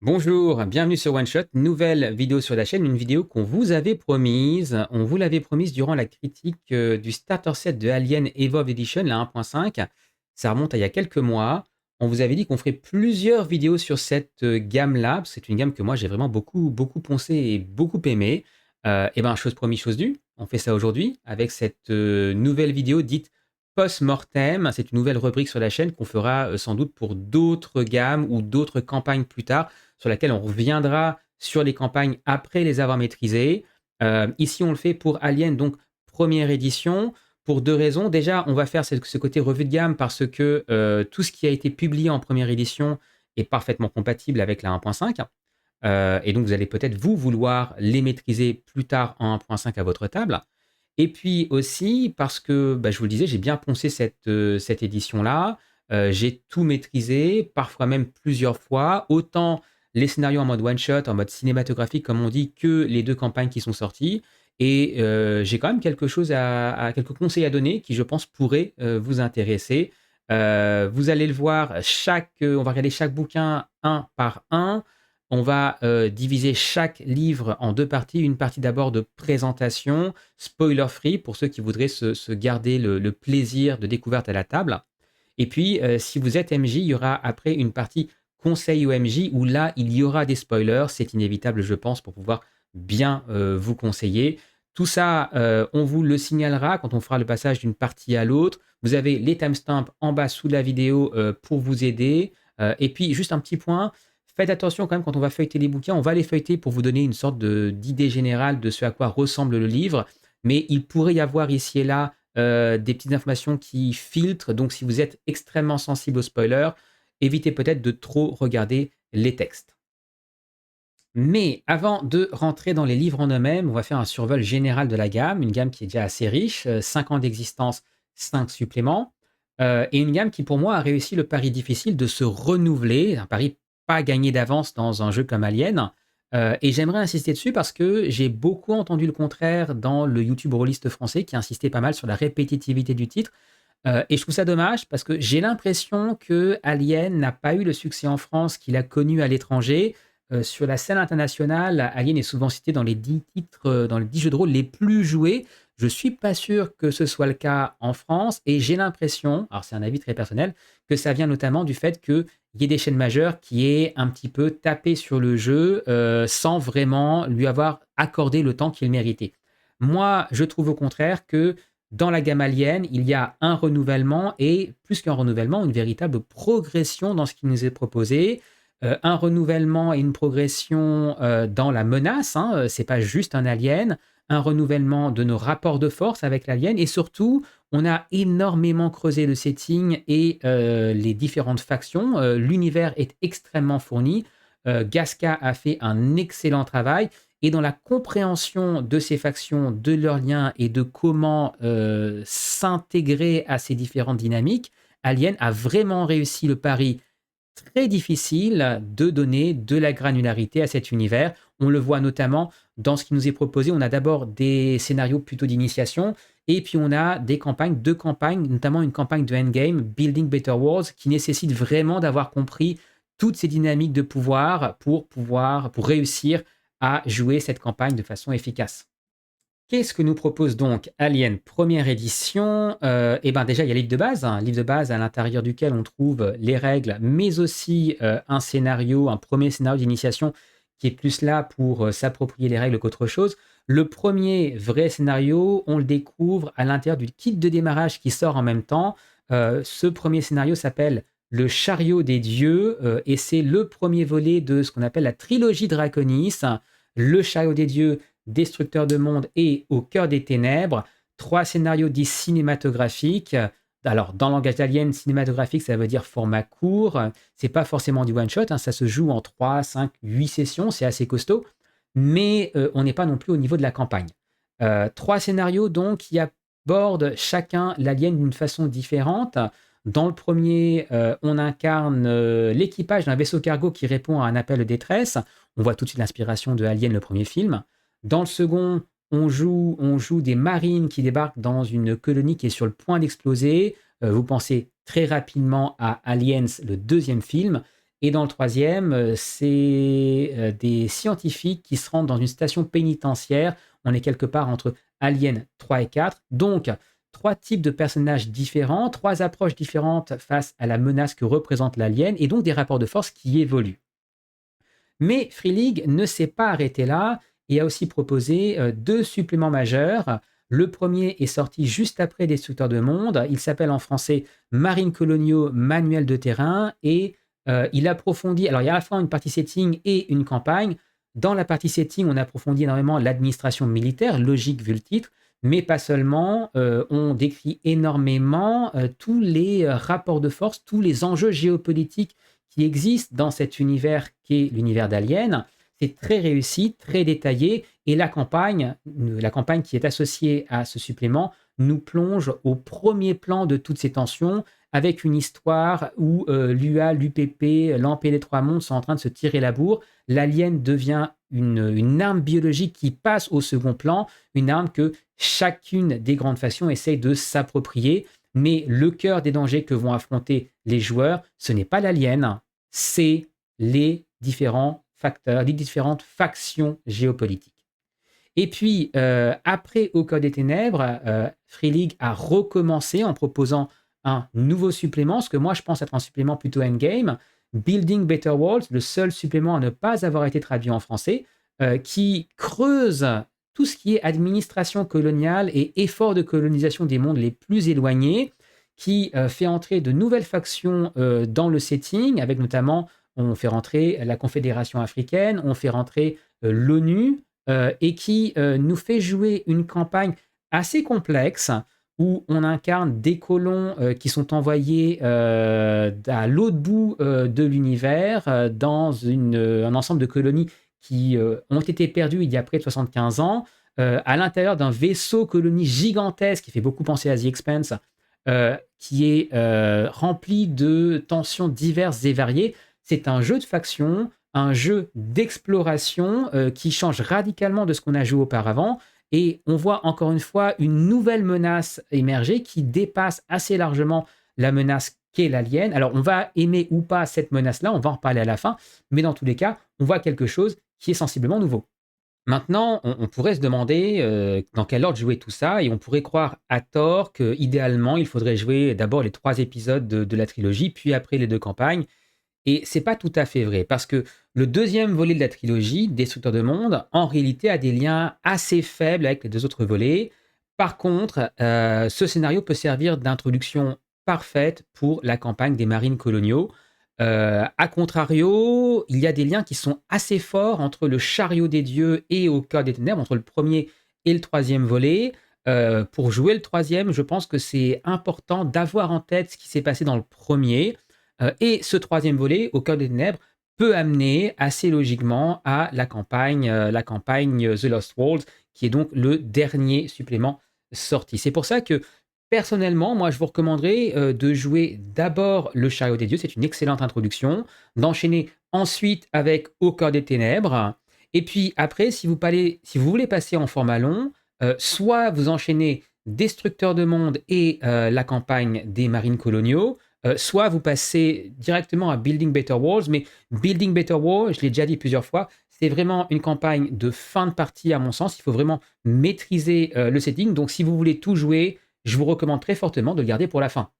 Bonjour, bienvenue sur One Shot, nouvelle vidéo sur la chaîne, une vidéo qu'on vous avait promise. On vous l'avait promise durant la critique du starter set de Alien Evolved Edition, la 1.5. Ça remonte à il y a quelques mois. On vous avait dit qu'on ferait plusieurs vidéos sur cette gamme-là. C'est une gamme que moi j'ai vraiment beaucoup poncé et beaucoup aimé. Et ben, chose promise, chose due. On fait ça aujourd'hui avec cette nouvelle vidéo dite post-mortem. C'est une nouvelle rubrique sur la chaîne qu'on fera sans doute pour d'autres gammes ou d'autres campagnes plus tard, sur laquelle on reviendra sur les campagnes après les avoir maîtrisées. Ici, on le fait pour Alien, donc première édition, pour deux raisons. Déjà, on va faire ce côté revue de gamme parce que tout ce qui a été publié en première édition est parfaitement compatible avec la 1.5. Et donc, vous allez peut-être vous vouloir les maîtriser plus tard en 1.5 à votre table. Et puis aussi parce que, bah, je vous le disais, j'ai bien poncé cette édition-là. J'ai tout maîtrisé, parfois même plusieurs fois, autant les scénarios en mode one-shot, en mode cinématographique, comme on dit, que les deux campagnes qui sont sorties. Et j'ai quand même quelques conseils à donner qui, je pense, pourraient vous intéresser. Vous allez le voir, on va regarder chaque bouquin un par un. On va diviser chaque livre en deux parties. Une partie d'abord de présentation, spoiler free, pour ceux qui voudraient se garder le plaisir de découverte à la table. Et puis, si vous êtes MJ, il y aura après une partie conseil au MJ où là, il y aura des spoilers. C'est inévitable, je pense, pour pouvoir bien vous conseiller. Tout ça, on vous le signalera quand on fera le passage d'une partie à l'autre. Vous avez les timestamps en bas sous la vidéo pour vous aider. Et puis, juste un petit point, faites attention quand même quand on va feuilleter les bouquins. On va les feuilleter pour vous donner une sorte d'idée générale de ce à quoi ressemble le livre. Mais il pourrait y avoir ici et là des petites informations qui filtrent. Donc, si vous êtes extrêmement sensible aux spoilers, évitez peut-être de trop regarder les textes. Mais avant de rentrer dans les livres en eux-mêmes, on va faire un survol général de la gamme, une gamme qui est déjà assez riche, 5 ans d'existence, 5 suppléments, et une gamme qui pour moi a réussi le pari difficile de se renouveler, un pari pas gagné d'avance dans un jeu comme Alien. Et j'aimerais insister dessus parce que j'ai beaucoup entendu le contraire dans le YouTube rôliste français qui insistait pas mal sur la répétitivité du titre. Et je trouve ça dommage parce que j'ai l'impression que Alien n'a pas eu le succès en France qu'il a connu à l'étranger. Sur la scène internationale, Alien est souvent cité dans les 10 titres, dans les 10 jeux de rôle les plus joués. Je suis pas sûr que ce soit le cas en France et j'ai l'impression, alors c'est un avis très personnel, que ça vient notamment du fait qu'il y ait des chaînes majeures qui aient un petit peu tapé sur le jeu sans vraiment lui avoir accordé le temps qu'il méritait. Moi, je trouve au contraire que dans la gamme Alien, il y a un renouvellement et plus qu'un renouvellement, une véritable progression dans ce qui nous est proposé. Un renouvellement et une progression dans la menace, hein, c'est pas juste un alien, un renouvellement de nos rapports de force avec l'alien et surtout, on a énormément creusé le setting et les différentes factions. L'univers est extrêmement fourni. Gasca a fait un excellent travail et dans la compréhension de ces factions, de leurs liens et de comment s'intégrer à ces différentes dynamiques, Alien a vraiment réussi le pari très difficile de donner de la granularité à cet univers. On le voit notamment dans ce qui nous est proposé. On a d'abord des scénarios plutôt d'initiation et puis on a des campagnes, deux campagnes, notamment une campagne de endgame, Building Better Worlds, qui nécessite vraiment d'avoir compris toutes ces dynamiques de pour réussir à jouer cette campagne de façon efficace. Qu'est-ce que nous propose donc Alien première édition? Et ben déjà, il y a le livre de base, hein, un livre de base à l'intérieur duquel on trouve les règles, mais aussi un scénario, un premier scénario d'initiation qui est plus là pour s'approprier les règles qu'autre chose. Le premier vrai scénario, on le découvre à l'intérieur du kit de démarrage qui sort en même temps. Ce premier scénario s'appelle Le chariot des dieux et c'est le premier volet de ce qu'on appelle la trilogie Draconis. Le chariot des dieux, Destructeur de monde et Au cœur des ténèbres. 3 scénarios dits cinématographiques. Alors, dans le langage d'Alien, cinématographique, ça veut dire format court. C'est pas forcément du one-shot, hein, ça se joue en 3, 5, 8 sessions, c'est assez costaud. Mais on n'est pas non plus au niveau de la campagne. 3 scénarios, donc, qui abordent chacun l'alien d'une façon différente. Dans le premier, on incarne l'équipage d'un vaisseau cargo qui répond à un appel de détresse. On voit tout de suite l'inspiration de Alien, le premier film. Dans le second, on joue des marines qui débarquent dans une colonie qui est sur le point d'exploser. Vous pensez très rapidement à Aliens, le deuxième film. Et dans le troisième, c'est des scientifiques qui se rendent dans une station pénitentiaire. On est quelque part entre Alien 3 et 4. Donc, trois types de personnages différents, trois approches différentes face à la menace que représente l'alien, et donc des rapports de force qui évoluent. Mais Free League ne s'est pas arrêté là et a aussi proposé deux suppléments majeurs. Le premier est sorti juste après Destructeurs de Monde. Il s'appelle en français Marines coloniaux, manuel de terrain et il approfondit. Alors, il y a à la fois une partie setting et une campagne. Dans la partie setting, on approfondit énormément l'administration militaire, logique vu le titre, mais pas seulement. On décrit énormément tous les rapports de force, tous les enjeux géopolitiques qui existe dans cet univers qui est l'univers d'Alien. C'est très réussi, très détaillé, et la campagne qui est associée à ce supplément nous plonge au premier plan de toutes ces tensions, avec une histoire où l'UA, l'UPP, l'Empire des Trois Mondes sont en train de se tirer la bourre. L'alien devient une arme biologique qui passe au second plan, une arme que chacune des grandes factions essaye de s'approprier. Mais le cœur des dangers que vont affronter les joueurs, ce n'est pas l'alien, c'est les différents facteurs, les différentes factions géopolitiques. Et puis, après Au cœur des ténèbres, Free League a recommencé en proposant un nouveau supplément, ce que moi je pense être un supplément plutôt endgame, Building Better Worlds, le seul supplément à ne pas avoir été traduit en français, qui creuse tout ce qui est administration coloniale et effort de colonisation des mondes les plus éloignés, qui fait entrer de nouvelles factions dans le setting, avec notamment, on fait rentrer la Confédération africaine, on fait rentrer l'ONU, et qui nous fait jouer une campagne assez complexe où on incarne des colons qui sont envoyés à l'autre bout de l'univers dans un ensemble de colonies qui ont été perdues il y a près de 75 ans, à l'intérieur d'un vaisseau colonie gigantesque qui fait beaucoup penser à The Expanse, qui est rempli de tensions diverses et variées. C'est un jeu de faction, un jeu d'exploration qui change radicalement de ce qu'on a joué auparavant. Et on voit encore une fois une nouvelle menace émerger qui dépasse assez largement la menace qu'est l'alien. Alors, on va aimer ou pas cette menace-là, on va en reparler à la fin, mais dans tous les cas, on voit quelque chose qui est sensiblement nouveau. Maintenant, on pourrait se demander dans quel ordre jouer tout ça, et on pourrait croire à tort qu'idéalement, il faudrait jouer d'abord les 3 épisodes de la trilogie, puis après les 2 campagnes. Et c'est pas tout à fait vrai, parce que le deuxième volet de la trilogie, Destructeur de Monde, en réalité a des liens assez faibles avec les 2 autres volets. Par contre, ce scénario peut servir d'introduction parfaite pour la campagne des Marines coloniaux. A contrario, il y a des liens qui sont assez forts entre le Chariot des dieux et Au cœur des ténèbres, entre le premier et le troisième volet. Pour jouer le troisième, je pense que c'est important d'avoir en tête ce qui s'est passé dans le premier. Et ce troisième volet, Au cœur des ténèbres, peut amener assez logiquement à la campagne The Lost World, qui est donc le dernier supplément sorti. C'est pour ça que personnellement, moi, je vous recommanderais de jouer d'abord le Chariot des dieux, c'est une excellente introduction, d'enchaîner ensuite avec Au cœur des ténèbres, et puis après, si vous voulez passer en format long, soit vous enchaînez Destructeur de monde et la campagne des Marines coloniaux, soit vous passez directement à Building Better Worlds, mais Building Better Worlds, je l'ai déjà dit plusieurs fois, c'est vraiment une campagne de fin de partie à mon sens. Il faut vraiment maîtriser le setting. Donc si vous voulez tout jouer, je vous recommande très fortement de le garder pour la fin.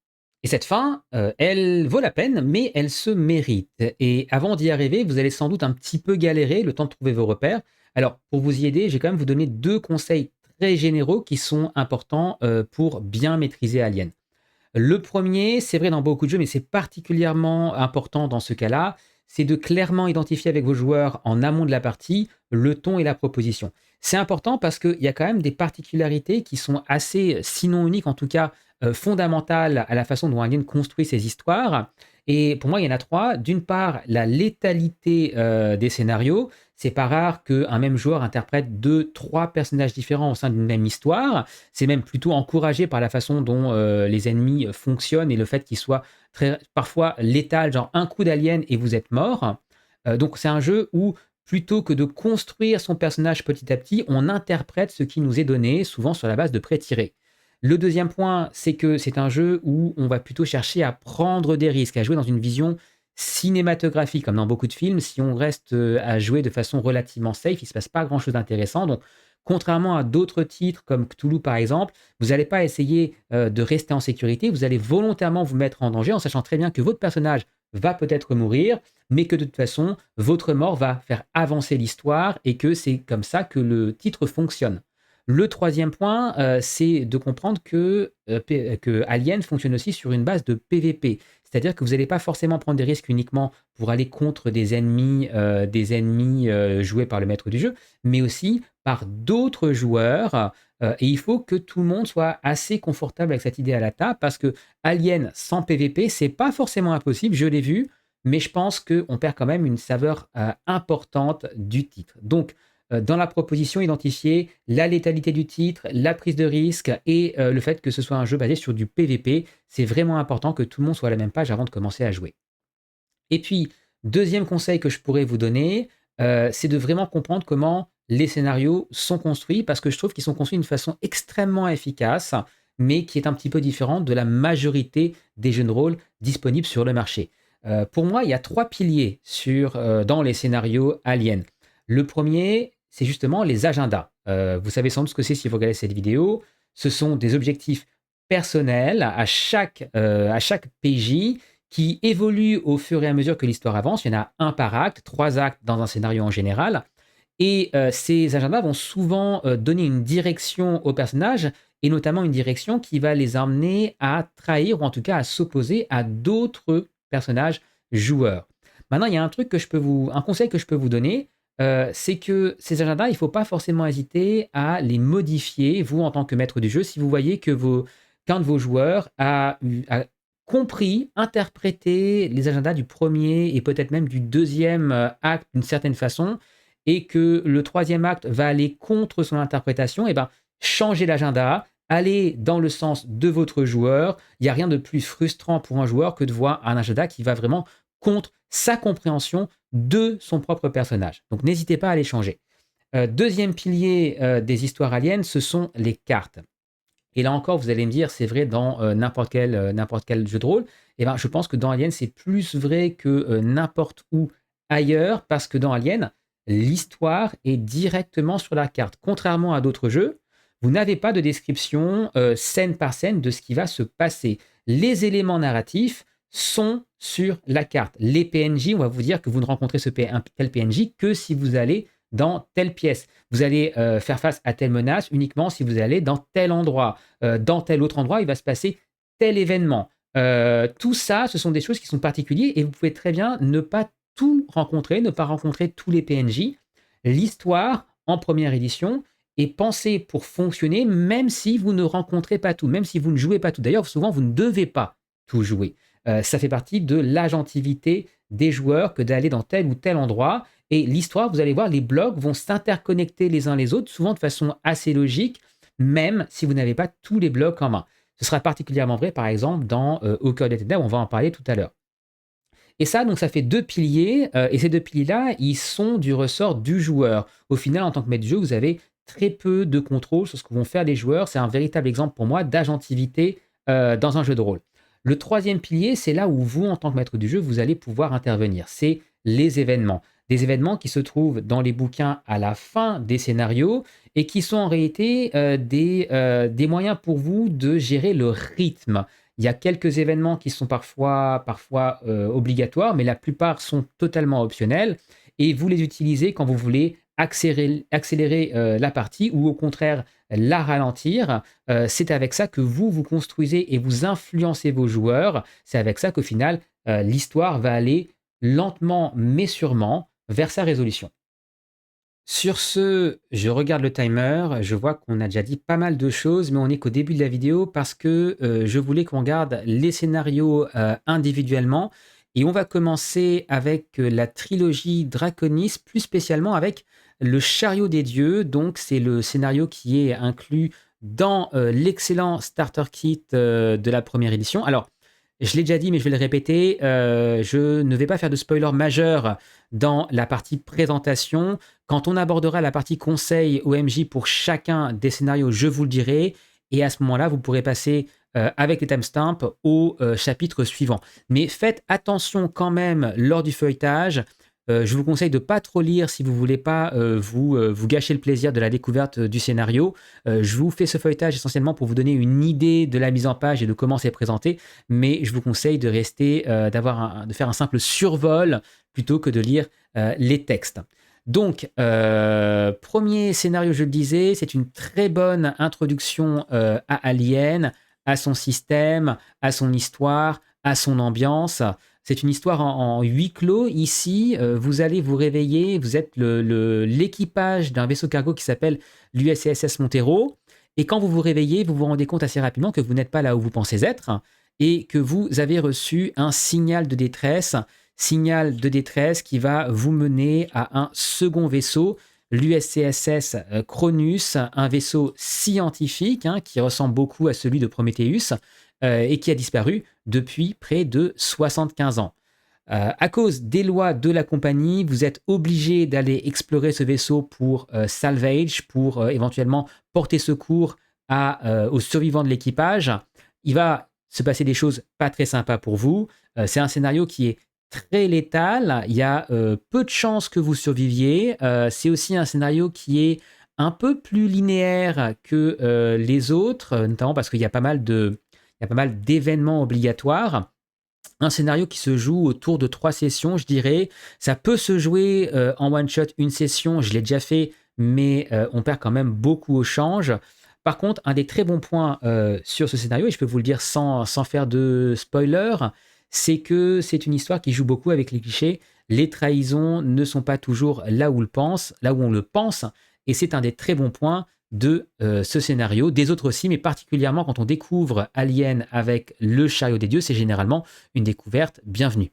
Et cette fin, elle vaut la peine, mais elle se mérite. Et avant d'y arriver, vous allez sans doute un petit peu galérer le temps de trouver vos repères. Alors, pour vous y aider, j'ai quand même vous donner 2 conseils très généraux qui sont importants pour bien maîtriser Alien. Le premier, c'est vrai dans beaucoup de jeux, mais c'est particulièrement important dans ce cas-là, c'est de clairement identifier avec vos joueurs en amont de la partie le ton et la proposition. C'est important parce qu'il y a quand même des particularités qui sont assez, sinon uniques, en tout cas fondamentales à la façon dont Alien construit ses histoires. Et pour moi, il y en a 3. D'une part, la létalité des scénarios. C'est pas rare qu'un même joueur interprète 2, 3 personnages différents au sein d'une même histoire. C'est même plutôt encouragé par la façon dont les ennemis fonctionnent et le fait qu'ils soient parfois létals, genre un coup d'alien et vous êtes mort. Donc c'est un jeu où plutôt que de construire son personnage petit à petit, on interprète ce qui nous est donné, souvent sur la base de pré-tirés. Le deuxième point, c'est que c'est un jeu où on va plutôt chercher à prendre des risques, à jouer dans une vision cinématographique, comme dans beaucoup de films, si on reste à jouer de façon relativement safe, il ne se passe pas grand-chose d'intéressant. Donc, contrairement à d'autres titres comme Cthulhu par exemple, vous n'allez pas essayer de rester en sécurité, vous allez volontairement vous mettre en danger en sachant très bien que votre personnage va peut-être mourir, mais que de toute façon, votre mort va faire avancer l'histoire et que c'est comme ça que le titre fonctionne. Le troisième point, c'est de comprendre que Alien fonctionne aussi sur une base de PVP. C'est-à-dire que vous n'allez pas forcément prendre des risques uniquement pour aller contre des ennemis joués par le maître du jeu, mais aussi par d'autres joueurs. Et il faut que tout le monde soit assez confortable avec cette idée à la table parce que Alien sans PVP, c'est pas forcément impossible, je l'ai vu, mais je pense qu'on perd quand même une saveur importante du titre. Donc, dans la proposition, identifier la létalité du titre, la prise de risque et le fait que ce soit un jeu basé sur du PVP. C'est vraiment important que tout le monde soit à la même page avant de commencer à jouer. Et puis, deuxième conseil que je pourrais vous donner, c'est de vraiment comprendre comment les scénarios sont construits, parce que je trouve qu'ils sont construits d'une façon extrêmement efficace, mais qui est un petit peu différente de la majorité des jeux de rôle disponibles sur le marché. Pour moi, il y a 3 piliers dans les scénarios Alien. Le premier, c'est justement les agendas. Vous savez sans doute ce que c'est si vous regardez cette vidéo. Ce sont des objectifs personnels à chaque PJ qui évoluent au fur et à mesure que l'histoire avance. Il y en a un par acte, 3 actes dans un scénario en général. Et ces agendas vont souvent donner une direction aux personnages, et notamment une direction qui va les amener à trahir, ou en tout cas à s'opposer à d'autres personnages joueurs. Maintenant, il y a un conseil que je peux vous donner, c'est que ces agendas, il ne faut pas forcément hésiter à les modifier, vous en tant que maître du jeu, si vous voyez qu'un de vos joueurs a compris, interprété les agendas du premier et peut-être même du deuxième acte d'une certaine façon, et que le troisième acte va aller contre son interprétation, et ben changez l'agenda, allez dans le sens de votre joueur. Il n'y a rien de plus frustrant pour un joueur que de voir un agenda qui va vraiment contre sa compréhension de son propre personnage. Donc n'hésitez pas à les changer. Deuxième pilier des histoires aliens, ce sont les cartes. Et là encore, vous allez me dire, c'est vrai dans n'importe quel jeu de rôle. Et ben, je pense que dans Alien, c'est plus vrai que n'importe où ailleurs, parce que dans Alien, l'histoire est directement sur la carte. Contrairement à d'autres jeux, vous n'avez pas de description scène par scène de ce qui va se passer. Les éléments narratifs sont sur la carte. Les PNJ, on va vous dire que vous ne rencontrez tel PNJ que si vous allez dans telle pièce. Vous allez faire face à telle menace uniquement si vous allez dans tel endroit. Dans tel autre endroit, il va se passer tel événement. Tout ça, ce sont des choses qui sont particulières et vous pouvez très bien ne pas tout rencontrer, ne pas rencontrer tous les PNJ. L'histoire, en première édition, est pensée pour fonctionner même si vous ne rencontrez pas tout, même si vous ne jouez pas tout. D'ailleurs, souvent, vous ne devez pas tout jouer. Ça fait partie de l'agentivité des joueurs que d'aller dans tel ou tel endroit. Et l'histoire, vous allez voir, les blocs vont s'interconnecter les uns les autres, souvent de façon assez logique, même si vous n'avez pas tous les blocs en main. Ce sera particulièrement vrai, par exemple, dans Au cœur des ténèbres, on va en parler tout à l'heure. Et ça, donc, ça fait 2 piliers, et ces 2 piliers-là, ils sont du ressort du joueur. Au final, en tant que maître de jeu, vous avez très peu de contrôle sur ce que vont faire les joueurs. C'est un véritable exemple pour moi d'agentivité dans un jeu de rôle. Le troisième pilier, c'est là où vous, en tant que maître du jeu, vous allez pouvoir intervenir. C'est les événements. Des événements qui se trouvent dans les bouquins à la fin des scénarios et qui sont en réalité des moyens pour vous de gérer le rythme. Il y a quelques événements qui sont parfois obligatoires, mais la plupart sont totalement optionnels et vous les utilisez quand vous voulez accélérer la partie ou au contraire la ralentir. C'est avec ça que vous construisez et vous influencez vos joueurs. C'est avec ça qu'au final, l'histoire va aller lentement mais sûrement vers sa résolution. Sur ce, je regarde le timer, je vois qu'on a déjà dit pas mal de choses, mais on n'est qu'au début de la vidéo parce que je voulais qu'on regarde les scénarios individuellement. Et on va commencer avec la trilogie Draconis, plus spécialement avec le Chariot des Dieux. Donc, c'est le scénario qui est inclus dans l'excellent Starter Kit de la première édition. Alors, je l'ai déjà dit, mais je vais le répéter, je ne vais pas faire de spoiler majeur dans la partie présentation. Quand on abordera la partie conseil OMJ pour chacun des scénarios, je vous le dirai. Et à ce moment-là, vous pourrez passer avec les timestamps au chapitre suivant. Mais faites attention quand même lors du feuilletage. Je vous conseille de ne pas trop lire si vous ne voulez pas vous gâcher le plaisir de la découverte du scénario. Je vous fais ce feuilletage essentiellement pour vous donner une idée de la mise en page et de comment c'est présenté, mais je vous conseille de rester, de faire un simple survol plutôt que de lire les textes. Donc, premier scénario, je le disais, c'est une très bonne introduction à Alien, à son système, à son histoire, à son ambiance. C'est une histoire en huis clos. Ici, vous allez vous réveiller, vous êtes l'équipage d'un vaisseau cargo qui s'appelle l'USCSS Montero. Et quand vous vous réveillez, vous vous rendez compte assez rapidement que vous n'êtes pas là où vous pensez être et que vous avez reçu un signal de détresse qui va vous mener à un second vaisseau, l'USCSS Cronus, un vaisseau scientifique qui ressemble beaucoup à celui de Prometheus et qui a disparu depuis près de 75 ans. À cause des lois de la compagnie, vous êtes obligé d'aller explorer ce vaisseau pour salvage, pour éventuellement porter secours aux survivants de l'équipage. Il va se passer des choses pas très sympas pour vous. C'est un scénario qui est très létal. Il y a peu de chances que vous surviviez. C'est aussi un scénario qui est un peu plus linéaire que les autres, notamment parce qu'il y a pas mal d'événements obligatoires. Un scénario qui se joue autour de 3 sessions, je dirais. Ça peut se jouer en one-shot, une session, je l'ai déjà fait, mais on perd quand même beaucoup au change. Par contre, un des très bons points sur ce scénario, et je peux vous le dire sans faire de spoiler, c'est que c'est une histoire qui joue beaucoup avec les clichés. Les trahisons ne sont pas toujours là où on le pense, et c'est un des très bons points de ce scénario, des autres aussi, mais particulièrement quand on découvre Alien avec le chariot des dieux, c'est généralement une découverte bienvenue.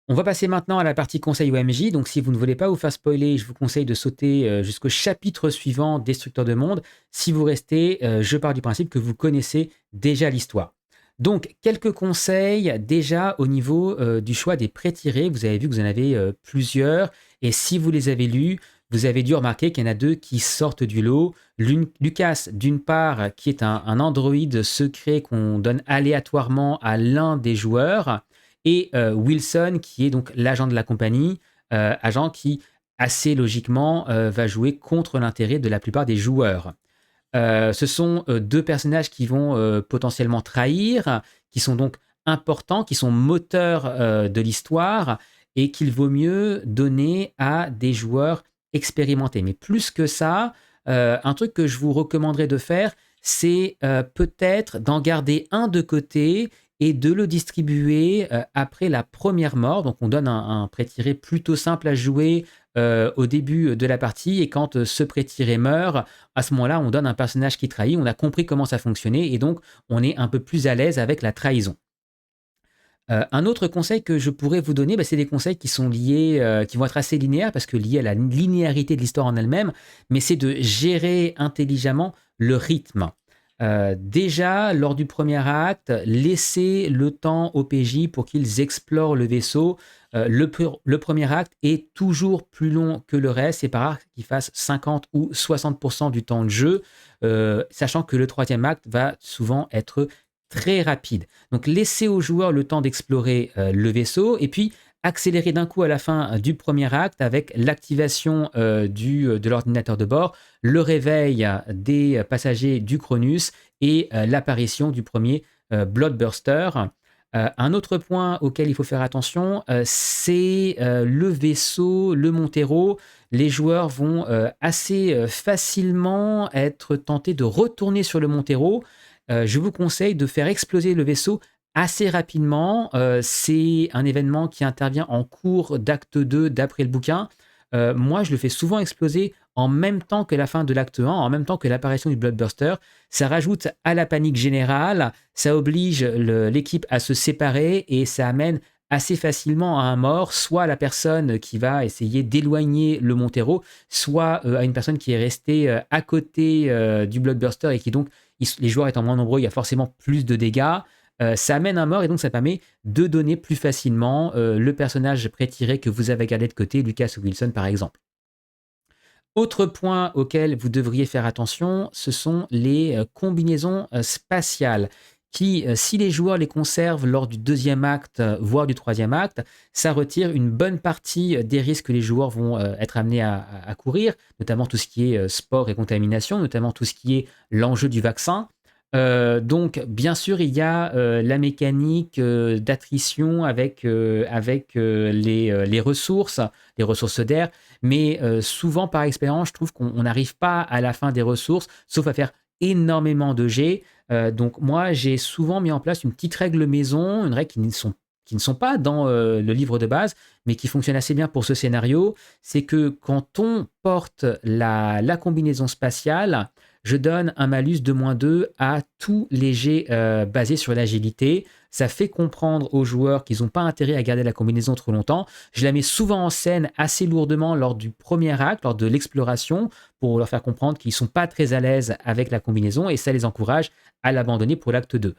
On va passer maintenant à la partie conseil OMJ. Donc, si vous ne voulez pas vous faire spoiler, je vous conseille de sauter jusqu'au chapitre suivant, Destructeur de monde. Si vous restez, je pars du principe que vous connaissez déjà l'histoire. Donc, quelques conseils déjà au niveau du choix des pré-tirés. Vous avez vu que vous en avez plusieurs. Et si vous les avez lus, vous avez dû remarquer qu'il y en a 2 qui sortent du lot. Lucas, d'une part, qui est un androïde secret qu'on donne aléatoirement à l'un des joueurs, et Wilson, qui est donc l'agent de la compagnie, agent qui, assez logiquement, va jouer contre l'intérêt de la plupart des joueurs. Ce sont 2 personnages qui vont potentiellement trahir, qui sont donc importants, qui sont moteurs de l'histoire et qu'il vaut mieux donner à des joueurs expérimentés. Mais plus que ça, un truc que je vous recommanderais de faire, c'est peut-être d'en garder un de côté et de le distribuer après la première mort. Donc on donne un pré-tiré plutôt simple à jouer au début de la partie, et quand ce pré-tiré meurt, à ce moment-là, on donne un personnage qui trahit, on a compris comment ça fonctionnait, et donc on est un peu plus à l'aise avec la trahison. Un autre conseil que je pourrais vous donner, c'est des conseils qui sont liés, qui vont être assez linéaires, parce que liés à la linéarité de l'histoire en elle-même, mais c'est de gérer intelligemment le rythme. Déjà, lors du premier acte, laissez le temps aux PJ pour qu'ils explorent le vaisseau. Le premier acte est toujours plus long que le reste. C'est pas rare qu'il fasse 50 ou 60% du temps de jeu, sachant que le troisième acte va souvent être très rapide. Donc, laissez aux joueurs le temps d'explorer le vaisseau, et puis accélérer d'un coup à la fin du premier acte avec l'activation de l'ordinateur de bord, le réveil des passagers du Cronus et l'apparition du premier Bloodburster. Un autre point auquel il faut faire attention, c'est le vaisseau, le Montero. Les joueurs vont assez facilement être tentés de retourner sur le Montero. Je vous conseille de faire exploser le vaisseau assez rapidement. C'est un événement qui intervient en cours d'acte 2 d'après le bouquin. Moi, je le fais souvent exploser en même temps que la fin de l'acte 1, en même temps que l'apparition du Bloodburster. Ça rajoute à la panique générale, ça oblige l'équipe à se séparer, et ça amène assez facilement à un mort, soit à la personne qui va essayer d'éloigner le Montero, soit à une personne qui est restée à côté du Bloodburster, et qui donc, les joueurs étant moins nombreux, il y a forcément plus de dégâts. Ça amène un mort, et donc ça permet de donner plus facilement le personnage pré-tiré que vous avez gardé de côté, Lucas ou Wilson par exemple. Autre point auquel vous devriez faire attention, ce sont les combinaisons spatiales qui, si les joueurs les conservent lors du deuxième acte, voire du troisième acte, ça retire une bonne partie des risques que les joueurs vont être amenés à courir, notamment tout ce qui est sport et contamination, notamment tout ce qui est l'enjeu du vaccin. Donc, bien sûr, il y a la mécanique d'attrition avec les ressources d'air, mais souvent, par expérience, je trouve qu'on n'arrive pas à la fin des ressources, sauf à faire énormément de jets. Donc, moi, j'ai souvent mis en place une petite règle maison, une règle qui ne sont pas dans le livre de base, mais qui fonctionne assez bien pour ce scénario. C'est que quand on porte la combinaison spatiale, je donne un malus de -2 à tous les jets basés sur l'agilité. Ça fait comprendre aux joueurs qu'ils n'ont pas intérêt à garder la combinaison trop longtemps. Je la mets souvent en scène assez lourdement lors du premier acte, lors de l'exploration, pour leur faire comprendre qu'ils ne sont pas très à l'aise avec la combinaison et ça les encourage à l'abandonner pour l'acte 2.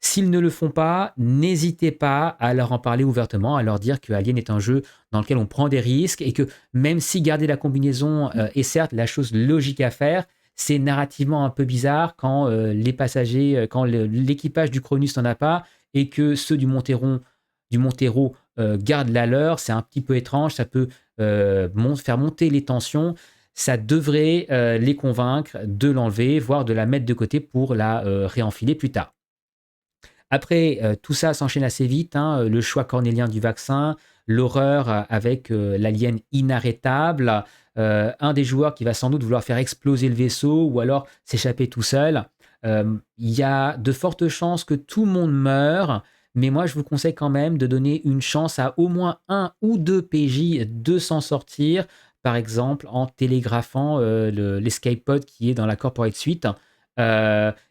S'ils ne le font pas, n'hésitez pas à leur en parler ouvertement, à leur dire que Alien est un jeu dans lequel on prend des risques et que même si garder la combinaison est certes la chose logique à faire, c'est narrativement un peu bizarre quand les passagers, quand l'équipage du Cronus n'en a pas et que ceux du Montero gardent la leur. C'est un petit peu étrange, ça peut faire monter les tensions. Ça devrait les convaincre de l'enlever, voire de la mettre de côté pour la réenfiler plus tard. Après, tout ça s'enchaîne assez vite, hein, le choix cornélien du vaccin, l'horreur avec l'alien inarrêtable, un des joueurs qui va sans doute vouloir faire exploser le vaisseau ou alors s'échapper tout seul. Il y a de fortes chances que tout le monde meure, mais moi je vous conseille quand même de donner une chance à au moins un ou deux PJ de s'en sortir, par exemple en télégraphant l'escape pod qui est dans la corporate suite.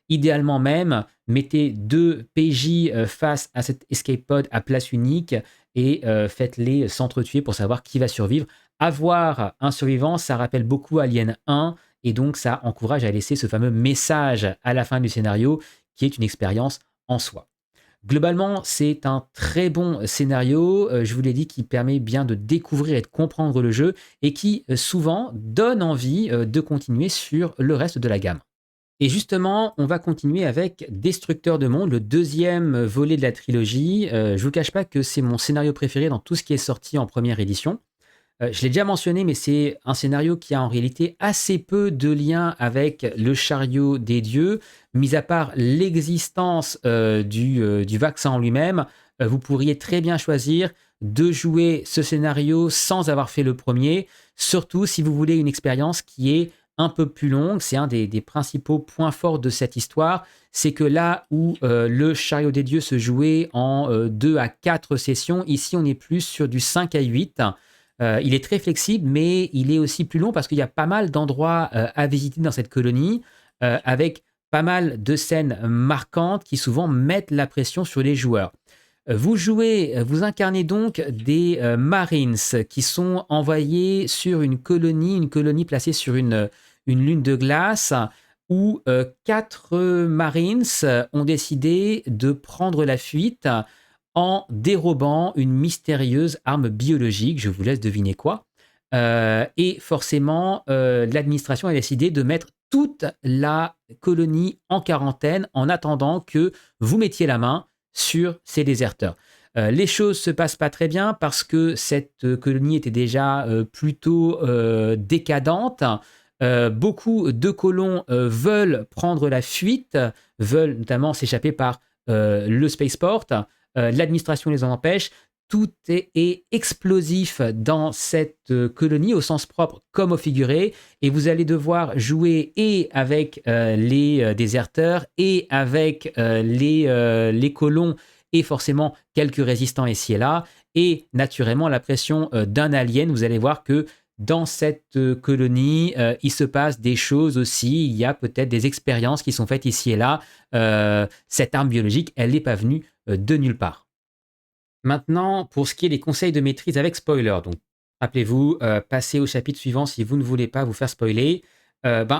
Idéalement même, mettez deux PJ face à cet escape pod à place unique et faites-les s'entretuer pour savoir qui va survivre. Avoir un survivant, ça rappelle beaucoup Alien 1 et donc ça encourage à laisser ce fameux message à la fin du scénario qui est une expérience en soi. Globalement, c'est un très bon scénario, je vous l'ai dit, qui permet bien de découvrir et de comprendre le jeu et qui souvent donne envie de continuer sur le reste de la gamme. Et justement, on va continuer avec Destructeur de Monde, le deuxième volet de la trilogie. Je ne vous cache pas que c'est mon scénario préféré dans tout ce qui est sorti en première édition. Je l'ai déjà mentionné, mais c'est un scénario qui a en réalité assez peu de lien avec le chariot des dieux, mis à part l'existence du vaccin en lui-même. Vous pourriez très bien choisir de jouer ce scénario sans avoir fait le premier, surtout si vous voulez une expérience qui est un peu plus longue. C'est un des principaux points forts de cette histoire. C'est que là où le chariot des dieux se jouait en 2 à 4 sessions, ici on est plus sur du 5 à 8. Il est très flexible, mais il est aussi plus long parce qu'il y a pas mal d'endroits à visiter dans cette colonie, avec pas mal de scènes marquantes qui souvent mettent la pression sur les joueurs. Vous incarnez donc des Marines qui sont envoyés sur une colonie placée sur une lune de glace où 4 Marines ont décidé de prendre la fuite en dérobant une mystérieuse arme biologique. Je vous laisse deviner quoi. Et forcément, l'administration a décidé de mettre toute la colonie en quarantaine en attendant que vous mettiez la main sur ces déserteurs. Les choses se passent pas très bien parce que cette colonie était déjà plutôt décadente. Beaucoup de colons veulent prendre la fuite, veulent notamment s'échapper par le spaceport. L'administration les en empêche. Tout est explosif dans cette colonie, au sens propre comme au figuré, et vous allez devoir jouer et avec les déserteurs et avec les colons et forcément quelques résistants ici et là, et naturellement la pression d'un alien. Vous allez voir que dans cette colonie, il se passe des choses aussi, il y a peut-être des expériences qui sont faites ici et là. Cette arme biologique, elle n'est pas venue de nulle part. Maintenant, pour ce qui est des conseils de maîtrise avec spoiler, donc rappelez-vous, passez au chapitre suivant si vous ne voulez pas vous faire spoiler.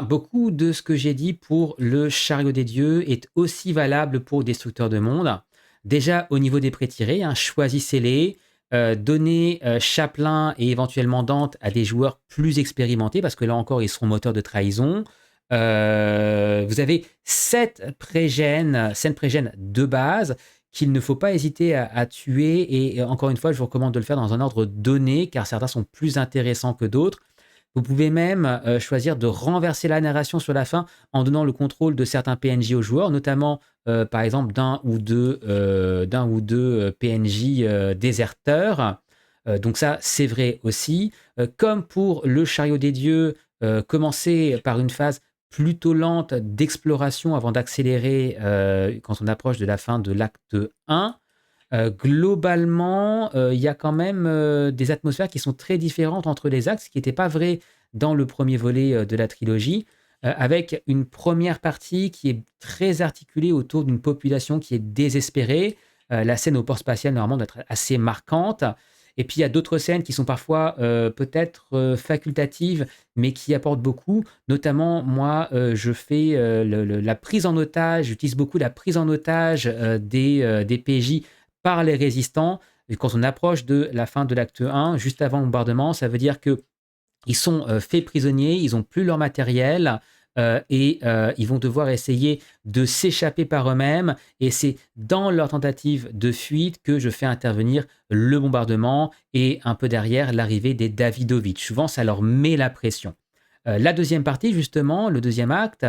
Beaucoup de ce que j'ai dit pour le chariot des dieux est aussi valable pour Destructeur de Monde. Déjà, au niveau des pré-tirés, choisissez-les, donnez Chaplin et éventuellement Dante à des joueurs plus expérimentés, parce que là encore, ils seront moteurs de trahison. Vous avez 7 scènes pré-gènes de base qu'il ne faut pas hésiter à tuer et encore une fois, je vous recommande de le faire dans un ordre donné car certains sont plus intéressants que d'autres. Vous pouvez même, choisir de renverser la narration sur la fin en donnant le contrôle de certains PNJ aux joueurs, notamment, par exemple d'un ou 2 PNJ, déserteurs. Donc ça, c'est vrai aussi. Comme pour le chariot des dieux, commencer par une phase plutôt lente d'exploration avant d'accélérer, quand on approche de la fin de l'acte 1. Globalement, il y a quand même, des atmosphères qui sont très différentes entre les actes, ce qui n'était pas vrai dans le premier volet, de la trilogie, avec une première partie qui est très articulée autour d'une population qui est désespérée. La scène au port spatial, normalement, doit être assez marquante et puis il y a d'autres scènes qui sont parfois, peut-être, facultatives, mais qui apportent beaucoup. Notamment, moi, je fais, la prise en otage, j'utilise beaucoup la prise en otage, des PJ par les résistants. Et quand on approche de la fin de l'acte 1, juste avant le bombardement, ça veut dire qu'ils sont faits prisonniers, ils n'ont plus leur matériel ils vont devoir essayer de s'échapper par eux-mêmes. Et c'est dans leur tentative de fuite que je fais intervenir le bombardement et un peu derrière l'arrivée des Davidovich. Souvent, ça leur met la pression. La deuxième partie, justement, le deuxième acte,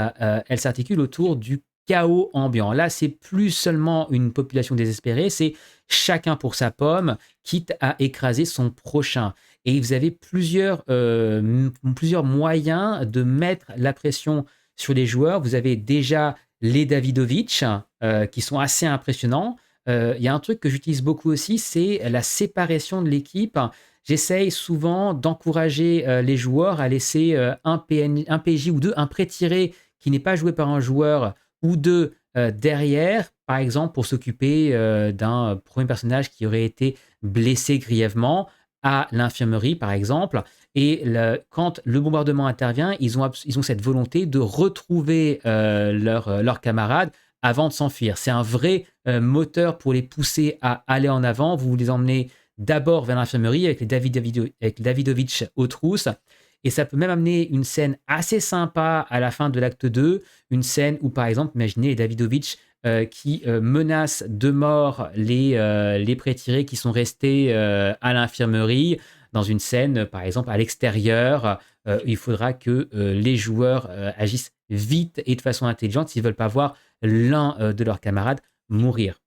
elle s'articule autour du chaos ambiant. Là, c'est plus seulement une population désespérée, c'est chacun pour sa pomme, quitte à écraser son prochain. Et vous avez plusieurs moyens de mettre la pression sur les joueurs. Vous avez déjà les Davidovich, qui sont assez impressionnants. Il y a un truc que j'utilise beaucoup aussi, c'est la séparation de l'équipe. J'essaye souvent d'encourager les joueurs à laisser un PJ ou deux, un pré-tiré qui n'est pas joué par un joueur ou deux derrière, par exemple pour s'occuper d'un premier personnage qui aurait été blessé grièvement à l'infirmerie, par exemple. Et quand le bombardement intervient, ils ont cette volonté de retrouver leurs camarades avant de s'enfuir. C'est un vrai moteur pour les pousser à aller en avant. Vous les emmenez d'abord vers l'infirmerie avec les Davidovich aux trousses. Et ça peut même amener une scène assez sympa à la fin de l'acte 2, une scène où, par exemple, imaginez les Davidovich qui menacent de mort les pré-tirés qui sont restés à l'infirmerie, dans une scène, par exemple, à l'extérieur. Il faudra que les joueurs agissent vite et de façon intelligente s'ils ne veulent pas voir l'un de leurs camarades mourir.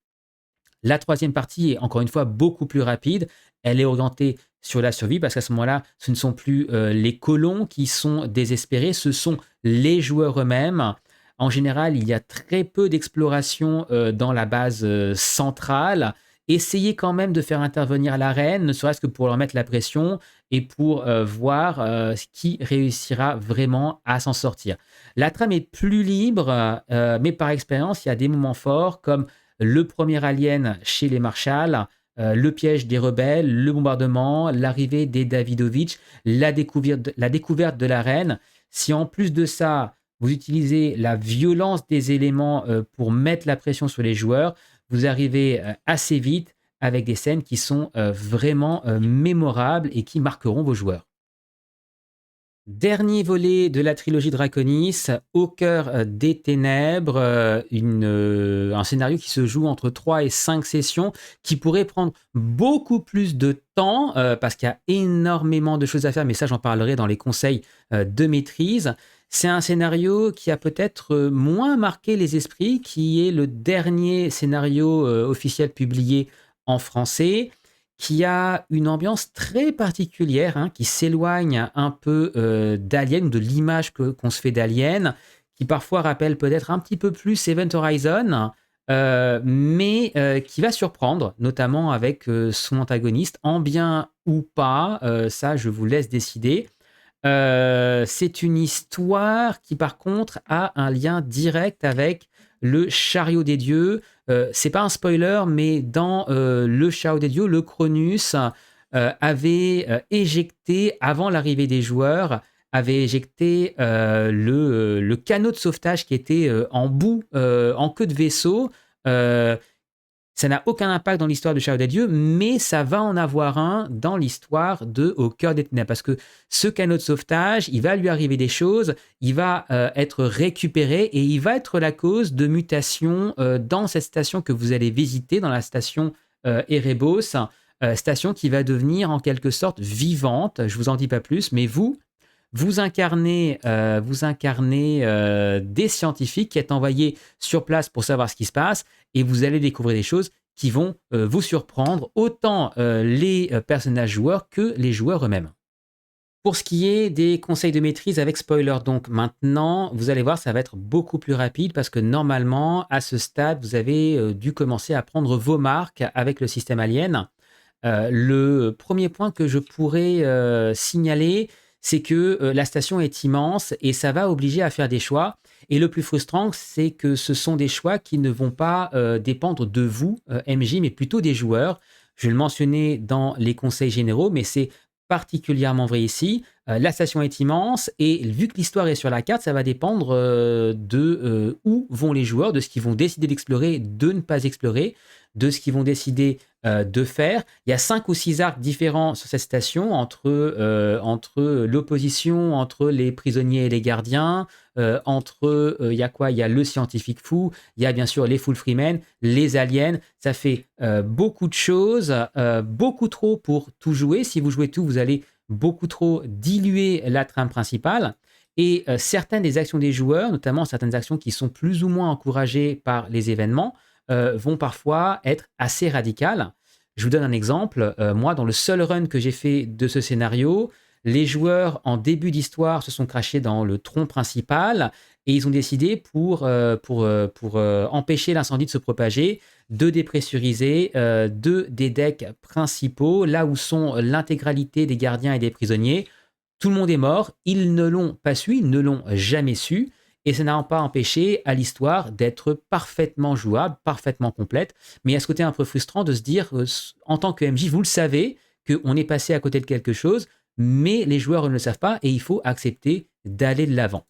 La troisième partie est encore une fois beaucoup plus rapide. Elle est orientée sur la survie parce qu'à ce moment-là, ce ne sont plus les colons qui sont désespérés, ce sont les joueurs eux-mêmes. En général, il y a très peu d'exploration dans la base centrale. Essayez quand même de faire intervenir la reine, ne serait-ce que pour leur mettre la pression et pour voir qui réussira vraiment à s'en sortir. La trame est plus libre, mais par expérience, il y a des moments forts comme le premier alien chez les Marshall, le piège des rebelles, le bombardement, l'arrivée des Davidovich, la découverte de la reine. Si en plus de ça, vous utilisez la violence des éléments pour mettre la pression sur les joueurs, vous arrivez assez vite avec des scènes qui sont vraiment mémorables et qui marqueront vos joueurs. Dernier volet de la trilogie Draconis, Au cœur des ténèbres, un scénario qui se joue entre 3 et 5 sessions, qui pourrait prendre beaucoup plus de temps, parce qu'il y a énormément de choses à faire, mais ça j'en parlerai dans les conseils de maîtrise. C'est un scénario qui a peut-être moins marqué les esprits, qui est le dernier scénario officiel publié en français, qui a une ambiance très particulière, hein, qui s'éloigne un peu d'Alien, de l'image qu'on se fait d'Alien, qui parfois rappelle peut-être un petit peu plus Event Horizon, mais qui va surprendre, notamment avec son antagoniste, en bien ou pas, ça je vous laisse décider. C'est une histoire qui par contre a un lien direct avec le chariot des dieux. C'est pas un spoiler, mais dans le chariot des dieux, le Cronus avait éjecté, avant l'arrivée des joueurs, avait éjecté le canot de sauvetage qui était en bout, en queue de vaisseau, euh, Ça n'a aucun impact dans l'histoire de Shadow des Dieux, mais ça va en avoir un dans l'histoire de Au cœur des ténèbres. Parce que ce canot de sauvetage, il va lui arriver des choses, il va être récupéré et il va être la cause de mutations dans cette station que vous allez visiter, dans la station Erebos, station qui va devenir en quelque sorte vivante. Je vous en dis pas plus, mais vous incarnez des scientifiques qui êtes envoyés sur place pour savoir ce qui se passe et vous allez découvrir des choses qui vont vous surprendre, autant les personnages joueurs que les joueurs eux-mêmes. Pour ce qui est des conseils de maîtrise avec spoiler, donc maintenant, vous allez voir, ça va être beaucoup plus rapide parce que normalement, à ce stade, vous avez dû commencer à prendre vos marques avec le système Alien. Le premier point que je pourrais signaler, c'est que la station est immense et ça va obliger à faire des choix. Et le plus frustrant, c'est que ce sont des choix qui ne vont pas dépendre de vous, MJ, mais plutôt des joueurs. Je vais le mentionner dans les conseils généraux, mais c'est particulièrement vrai ici. La station est immense et vu que l'histoire est sur la carte, ça va dépendre de où vont les joueurs, de ce qu'ils vont décider d'explorer, de ne pas explorer, de ce qu'ils vont décider de faire. Il y a 5 ou 6 arcs différents sur cette station entre l'opposition, entre les prisonniers et les gardiens, il y a quoi? Il y a le scientifique fou, il y a bien sûr les full freemen, les aliens. Ça fait beaucoup de choses, beaucoup trop pour tout jouer. Si vous jouez tout, vous allez beaucoup trop diluer la trame principale. Et certaines des actions des joueurs, notamment certaines actions qui sont plus ou moins encouragées par les événements, vont parfois être assez radicales. Je vous donne un exemple. Moi, dans le seul run que j'ai fait de ce scénario, les joueurs, en début d'histoire, se sont crachés dans le tronc principal et ils ont décidé, pour empêcher l'incendie de se propager, de dépressuriser deux des decks principaux, là où sont l'intégralité des gardiens et des prisonniers. Tout le monde est mort, ils ne l'ont pas su, ils ne l'ont jamais su, et ça n'a pas empêché à l'histoire d'être parfaitement jouable, parfaitement complète. Mais il y a ce côté un peu frustrant de se dire, en tant que MJ, vous le savez, qu'on est passé à côté de quelque chose, mais les joueurs ne le savent pas, et il faut accepter d'aller de l'avant.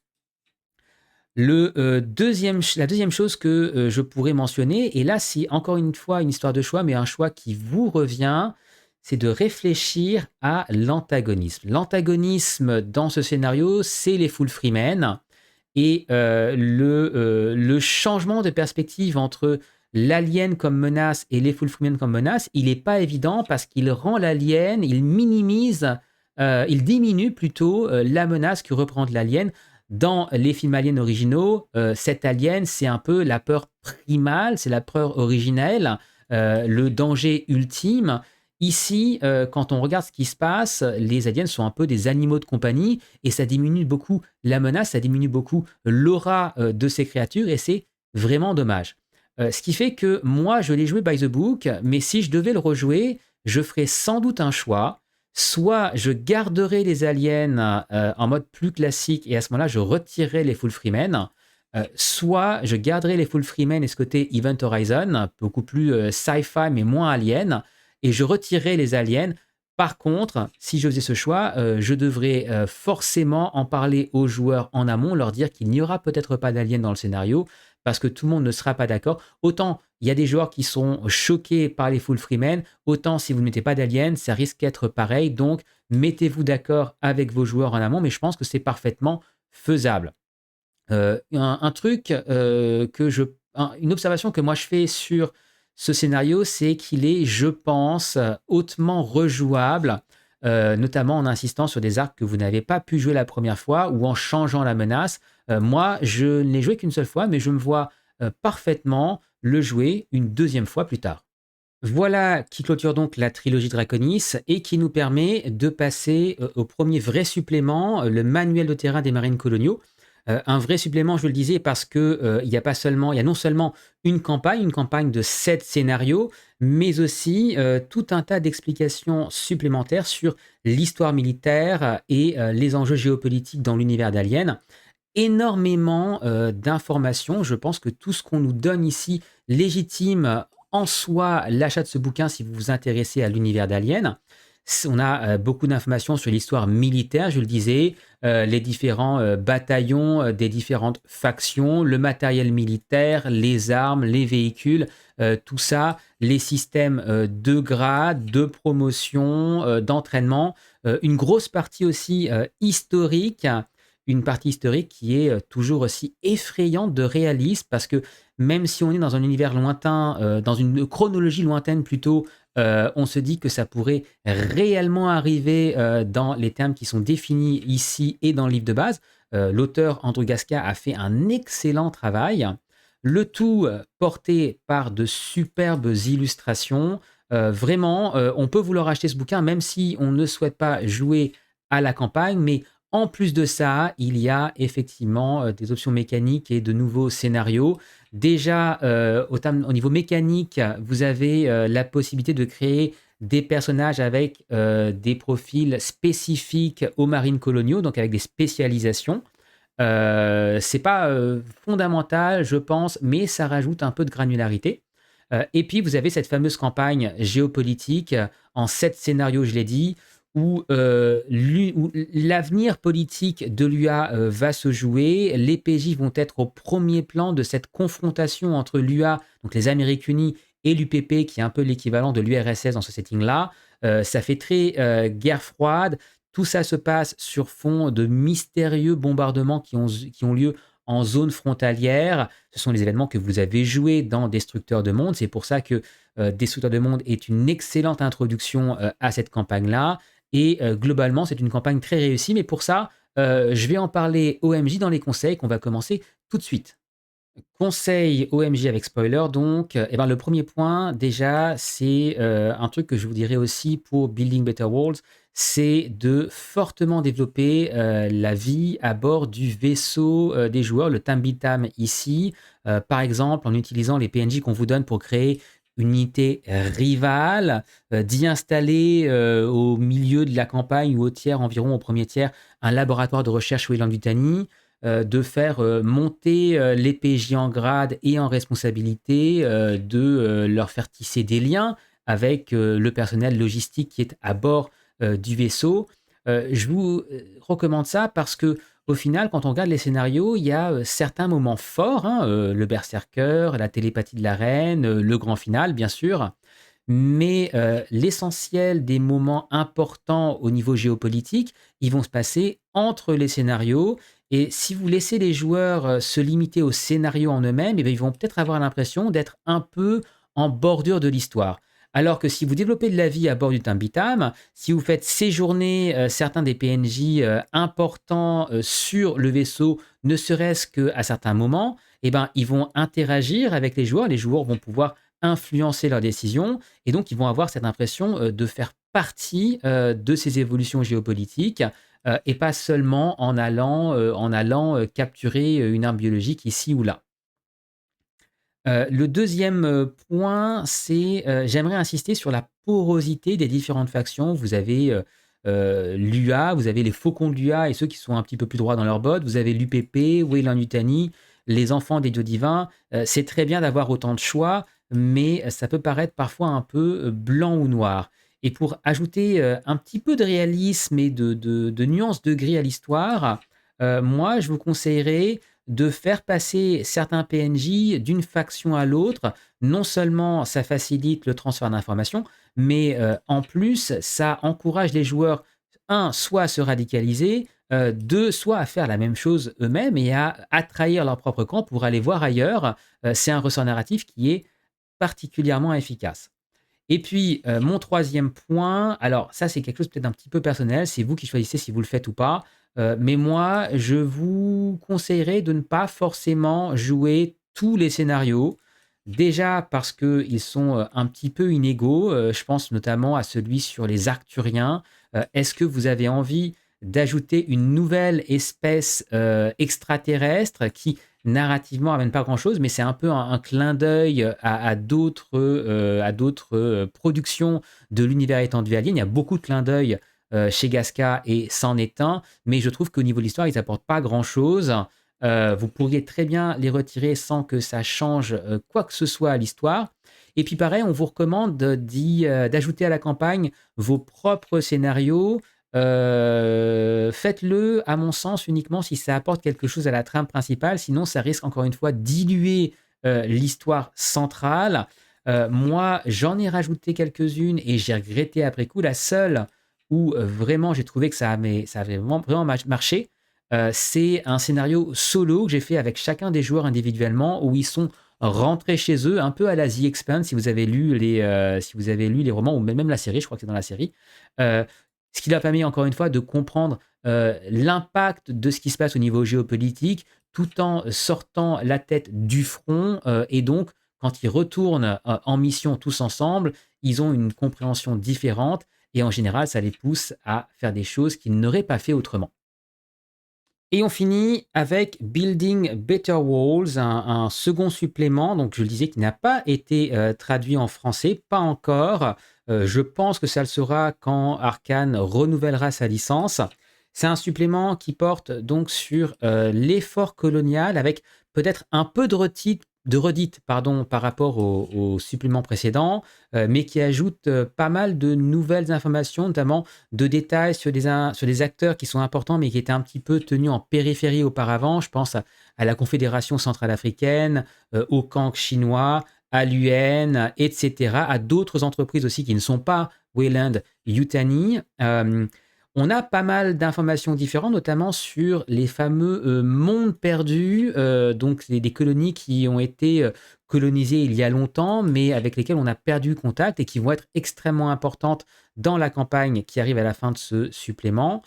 La deuxième chose que je pourrais mentionner, et là c'est encore une fois une histoire de choix, mais un choix qui vous revient, c'est de réfléchir à l'antagonisme. L'antagonisme dans ce scénario, c'est les full freemen, et le changement de perspective entre l'alien comme menace et les full freemen comme menace, il n'est pas évident parce qu'il rend l'alien, il diminue plutôt la menace que représente l'alien. Dans les films aliens originaux, cet alien, c'est un peu la peur primale, c'est la peur originelle, le danger ultime. Ici, quand on regarde ce qui se passe, les aliens sont un peu des animaux de compagnie et ça diminue beaucoup la menace, ça diminue beaucoup l'aura de ces créatures et c'est vraiment dommage. Ce qui fait que moi, je l'ai joué by the book, mais si je devais le rejouer, je ferais sans doute un choix. Soit je garderai les aliens en mode plus classique et à ce moment-là, je retirerai les full freemen. Soit je garderai les full freemen et ce côté Event Horizon, beaucoup plus sci-fi mais moins alien, et je retirerai les aliens. Par contre, si je faisais ce choix, je devrais forcément en parler aux joueurs en amont, leur dire qu'il n'y aura peut-être pas d'aliens dans le scénario, parce que tout le monde ne sera pas d'accord. Autant il y a des joueurs qui sont choqués par les full freemen, autant si vous ne mettez pas d'aliens, ça risque d'être pareil. Donc, mettez-vous d'accord avec vos joueurs en amont, mais je pense que c'est parfaitement faisable. Une observation que moi je fais sur ce scénario, c'est qu'il est, je pense, hautement rejouable, notamment en insistant sur des arcs que vous n'avez pas pu jouer la première fois ou en changeant la menace. Moi, je ne l'ai joué qu'une seule fois, mais je me vois parfaitement le jouer une deuxième fois plus tard. Voilà qui clôture donc la trilogie Draconis et qui nous permet de passer au premier vrai supplément, le manuel de terrain des marines coloniaux. Un vrai supplément, je le disais, parce que il y a non seulement une campagne de 7 scénarios, mais aussi tout un tas d'explications supplémentaires sur l'histoire militaire et les enjeux géopolitiques dans l'univers d'Alien. Énormément d'informations. Je pense que tout ce qu'on nous donne ici légitime en soi l'achat de ce bouquin si vous vous intéressez à l'univers d'Alien. On a beaucoup d'informations sur l'histoire militaire, je le disais, les différents bataillons des différentes factions, le matériel militaire, les armes, les véhicules, tout ça, les systèmes de grade, de promotion, d'entraînement, une grosse partie aussi historique, une partie historique qui est toujours aussi effrayante de réalisme parce que même si on est dans un univers lointain, dans une chronologie lointaine plutôt, on se dit que ça pourrait réellement arriver dans les termes qui sont définis ici et dans le livre de base. L'auteur Andrew Gasca a fait un excellent travail. Le tout porté par de superbes illustrations. Vraiment, on peut vouloir acheter ce bouquin même si on ne souhaite pas jouer à la campagne, mais en plus de ça, il y a effectivement des options mécaniques et de nouveaux scénarios. Déjà, au niveau mécanique, vous avez la possibilité de créer des personnages avec des profils spécifiques aux marines coloniaux, donc avec des spécialisations. C'est pas fondamental, je pense, mais ça rajoute un peu de granularité. Et puis, vous avez cette fameuse campagne géopolitique en 7 scénarios, je l'ai dit, où l'avenir politique de l'UA va se jouer. Les PJ vont être au premier plan de cette confrontation entre l'UA, donc les Amériques Unies, et l'UPP, qui est un peu l'équivalent de l'URSS dans ce setting-là. Ça fait très guerre froide. Tout ça se passe sur fond de mystérieux bombardements qui ont lieu en zone frontalière. Ce sont les événements que vous avez joués dans Destructeur de Monde. C'est pour ça que Destructeur de Monde est une excellente introduction à cette campagne-là. Et globalement, c'est une campagne très réussie. Mais pour ça, je vais en parler OMJ dans les conseils qu'on va commencer tout de suite. Conseil OMJ avec spoiler, donc, eh ben, le premier point, déjà, c'est un truc que je vous dirais aussi pour Building Better Worlds, c'est de fortement développer la vie à bord du vaisseau des joueurs, le Tambitam ici, par exemple en utilisant les PNJ qu'on vous donne pour créer une unité rivale, d'y installer au milieu de la campagne ou au tiers environ, au premier tiers, un laboratoire de recherche Weyland-Yutani, de faire monter les PJ en grade et en responsabilité, de leur faire tisser des liens avec le personnel logistique qui est à bord du vaisseau. Je vous recommande ça parce que au final, quand on regarde les scénarios, il y a certains moments forts, hein, le berserker, la télépathie de la reine, le grand final, bien sûr. Mais l'essentiel des moments importants au niveau géopolitique, ils vont se passer entre les scénarios. Et si vous laissez les joueurs se limiter aux scénarios en eux-mêmes, eh bien, ils vont peut-être avoir l'impression d'être un peu en bordure de l'histoire. Alors que si vous développez de la vie à bord du Tambitam, si vous faites séjourner certains des PNJ importants sur le vaisseau, ne serait-ce qu'à certains moments, eh ben, ils vont interagir avec les joueurs vont pouvoir influencer leurs décisions, et donc ils vont avoir cette impression de faire partie de ces évolutions géopolitiques, et pas seulement en allant capturer une arme biologique ici ou là. Le deuxième point, c'est j'aimerais insister sur la porosité des différentes factions. Vous avez l'UA, vous avez les faucons de l'UA et ceux qui sont un petit peu plus droits dans leurs bottes. Vous avez l'UPP, Weyland-Yutani, les enfants des dieux divins. C'est très bien d'avoir autant de choix, mais ça peut paraître parfois un peu blanc ou noir. Et pour ajouter un petit peu de réalisme et de nuances de gris à l'histoire, moi, je vous conseillerais de faire passer certains PNJ d'une faction à l'autre. Non seulement ça facilite le transfert d'informations, mais en plus, ça encourage les joueurs, un, soit à se radicaliser, deux, soit à faire la même chose eux-mêmes et à trahir leur propre camp pour aller voir ailleurs. C'est un ressort narratif qui est particulièrement efficace. Et puis, mon troisième point, alors ça, c'est quelque chose peut-être un petit peu personnel, c'est vous qui choisissez si vous le faites ou pas, mais moi, je vous conseillerais de ne pas forcément jouer tous les scénarios. Déjà parce qu'ils sont un petit peu inégaux, je pense notamment à celui sur les Arcturiens. Est-ce que vous avez envie d'ajouter une nouvelle espèce extraterrestre qui narrativement amène pas grand-chose, mais c'est un peu un clin d'œil à d'autres productions de l'univers étendu Alien. Il y a beaucoup de clins d'œil chez Gasca et c'en est un, mais je trouve qu'au niveau de l'histoire, ils n'apportent pas grand-chose. Vous pourriez très bien les retirer sans que ça change quoi que ce soit à l'histoire. Et puis pareil, on vous recommande d'ajouter à la campagne vos propres scénarios. Faites-le, à mon sens, uniquement si ça apporte quelque chose à la trame principale. Sinon, ça risque encore une fois diluer l'histoire centrale. Moi, j'en ai rajouté quelques-unes et j'ai regretté après coup. La seule où vraiment j'ai trouvé que ça avait vraiment marché, c'est un scénario solo que j'ai fait avec chacun des joueurs individuellement, où ils sont rentrés chez eux, un peu à la The Expanse, si vous avez lu les romans, ou même la série, je crois que c'est dans la série. Ce qui leur a permis, encore une fois, de comprendre l'impact de ce qui se passe au niveau géopolitique, tout en sortant la tête du front. Et donc, quand ils retournent en mission tous ensemble, ils ont une compréhension différente. Et en général, ça les pousse à faire des choses qu'ils n'auraient pas fait autrement. Et on finit avec Building Better Walls, un second supplément, donc je le disais, qui n'a pas été traduit en français, pas encore. Je pense que ça le sera quand Arcane renouvellera sa licence. C'est un supplément qui porte donc sur l'effort colonial, avec peut-être un peu de redite pardon, par rapport au supplément précédent, mais qui ajoute pas mal de nouvelles informations, notamment de détails sur des acteurs qui sont importants, mais qui étaient un petit peu tenus en périphérie auparavant. Je pense à la Confédération centrale-africaine, au Kang chinois, à l'UN, etc., à d'autres entreprises aussi qui ne sont pas Wayland Yutani. On a pas mal d'informations différentes, notamment sur les fameux mondes perdus, donc des colonies qui ont été colonisées il y a longtemps, mais avec lesquelles on a perdu contact et qui vont être extrêmement importantes dans la campagne qui arrive à la fin de ce supplément.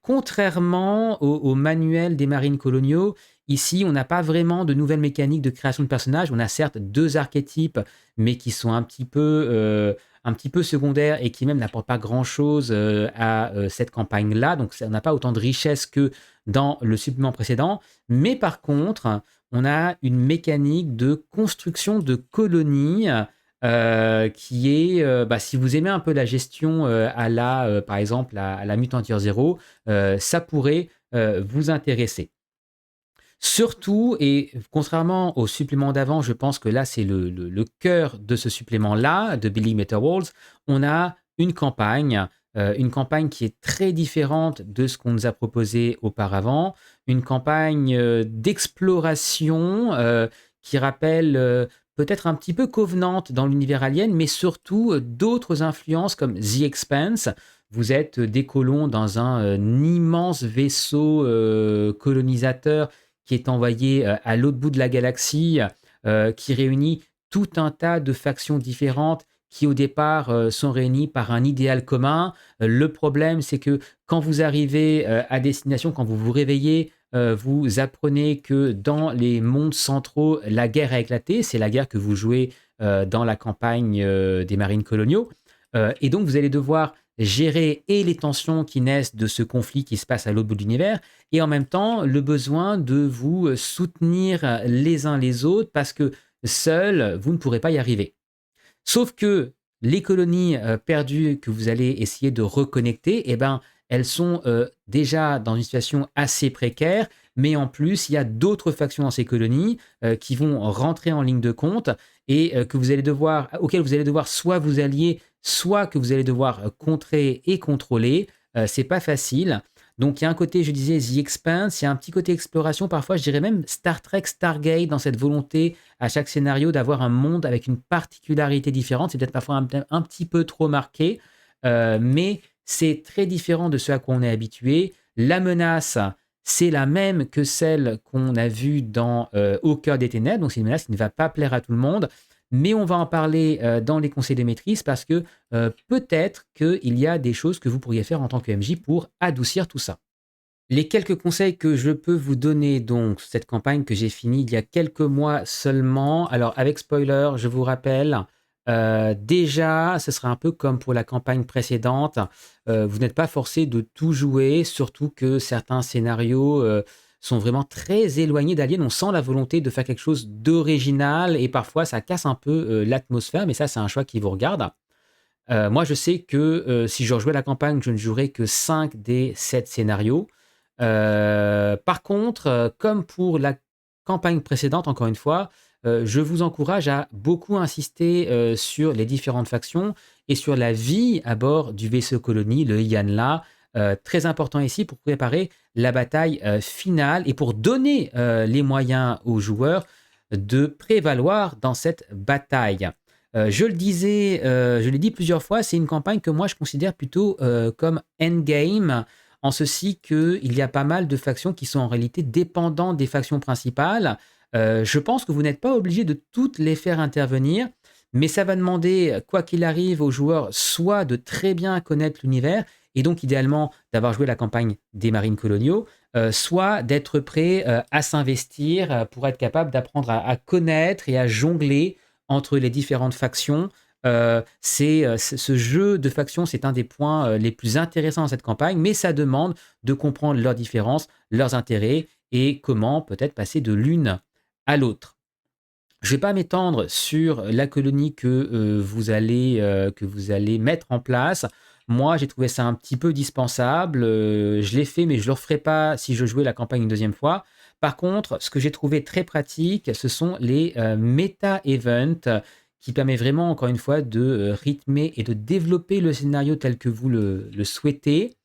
Contrairement au manuel des marines coloniaux, ici, on n'a pas vraiment de nouvelles mécaniques de création de personnages. On a certes 2 archétypes, mais qui sont un petit peu secondaires et qui même n'apportent pas grand-chose à cette campagne-là. Donc, on n'a pas autant de richesse que dans le supplément précédent. Mais par contre, on a une mécanique de construction de colonies qui est, si vous aimez un peu la gestion par exemple, à la Mutant Year Zero, ça pourrait vous intéresser. Surtout, et contrairement au supplément d'avant, je pense que là, c'est le cœur de ce supplément-là, de Building Better Walls, on a une campagne qui est très différente de ce qu'on nous a proposé auparavant, une campagne d'exploration qui rappelle peut-être un petit peu Covenant dans l'univers alien, mais surtout d'autres influences comme The Expanse. Vous êtes des colons dans un immense vaisseau colonisateur qui est envoyé à l'autre bout de la galaxie, qui réunit tout un tas de factions différentes qui au départ sont réunies par un idéal commun. Le problème, c'est que quand vous arrivez à destination, quand vous vous réveillez, vous apprenez que dans les mondes centraux, la guerre a éclaté. C'est la guerre que vous jouez dans la campagne des marines coloniaux. Et donc, vous allez devoir gérer et les tensions qui naissent de ce conflit qui se passe à l'autre bout de l'univers, et en même temps le besoin de vous soutenir les uns les autres parce que seul, vous ne pourrez pas y arriver. Sauf que les colonies perdues que vous allez essayer de reconnecter, eh ben, elles sont déjà dans une situation assez précaire, mais en plus, il y a d'autres factions dans ces colonies qui vont rentrer en ligne de compte et auxquelles vous allez devoir soit vous allier, soit que vous allez devoir contrer et contrôler. C'est pas facile. Donc il y a un côté, je disais, The Expanse, il y a un petit côté exploration, parfois je dirais même Star Trek, Stargate, dans cette volonté à chaque scénario d'avoir un monde avec une particularité différente. C'est peut-être parfois un petit peu trop marqué, mais c'est très différent de ce à quoi on est habitué. La menace, c'est la même que celle qu'on a vue dans Au cœur des ténèbres, donc c'est une menace qui ne va pas plaire à tout le monde, mais on va en parler dans les conseils de maîtrise parce que peut-être qu'il y a des choses que vous pourriez faire en tant que MJ pour adoucir tout ça. Les quelques conseils que je peux vous donner donc sur cette campagne que j'ai finie il y a quelques mois seulement. Alors avec spoiler, je vous rappelle, déjà, ce sera un peu comme pour la campagne précédente. Vous n'êtes pas forcé de tout jouer, surtout que certains scénarios sont vraiment très éloignés d'Alien. On sent la volonté de faire quelque chose d'original et parfois ça casse un peu l'atmosphère, mais ça c'est un choix qui vous regarde. Moi je sais que si je rejouais la campagne, je ne jouerais que 5 des 7 scénarios. Par contre, comme pour la campagne précédente, encore une fois, je vous encourage à beaucoup insister sur les différentes factions et sur la vie à bord du vaisseau colonie, le Yanla. Très important ici pour préparer la bataille finale et pour donner les moyens aux joueurs de prévaloir dans cette bataille. Je le disais, je l'ai dit plusieurs fois, c'est une campagne que moi je considère plutôt comme endgame, en ceci qu'il y a pas mal de factions qui sont en réalité dépendantes des factions principales. Je pense que vous n'êtes pas obligé de toutes les faire intervenir, mais ça va demander, quoi qu'il arrive, aux joueurs soit de très bien connaître l'univers, et donc idéalement d'avoir joué la campagne des marines coloniaux, soit d'être prêt à s'investir pour être capable d'apprendre à connaître et à jongler entre les différentes factions. Ce jeu de factions, c'est un des points les plus intéressants dans cette campagne, mais ça demande de comprendre leurs différences, leurs intérêts et comment peut-être passer de l'une à l'autre. Je ne vais pas m'étendre sur la colonie que vous allez mettre en place. Moi, j'ai trouvé ça un petit peu dispensable. Je l'ai fait, mais je ne le referai pas si je jouais la campagne une deuxième fois. Par contre, ce que j'ai trouvé très pratique, ce sont les méta-events qui permettent vraiment, encore une fois, de rythmer et de développer le scénario tel que vous le souhaitez.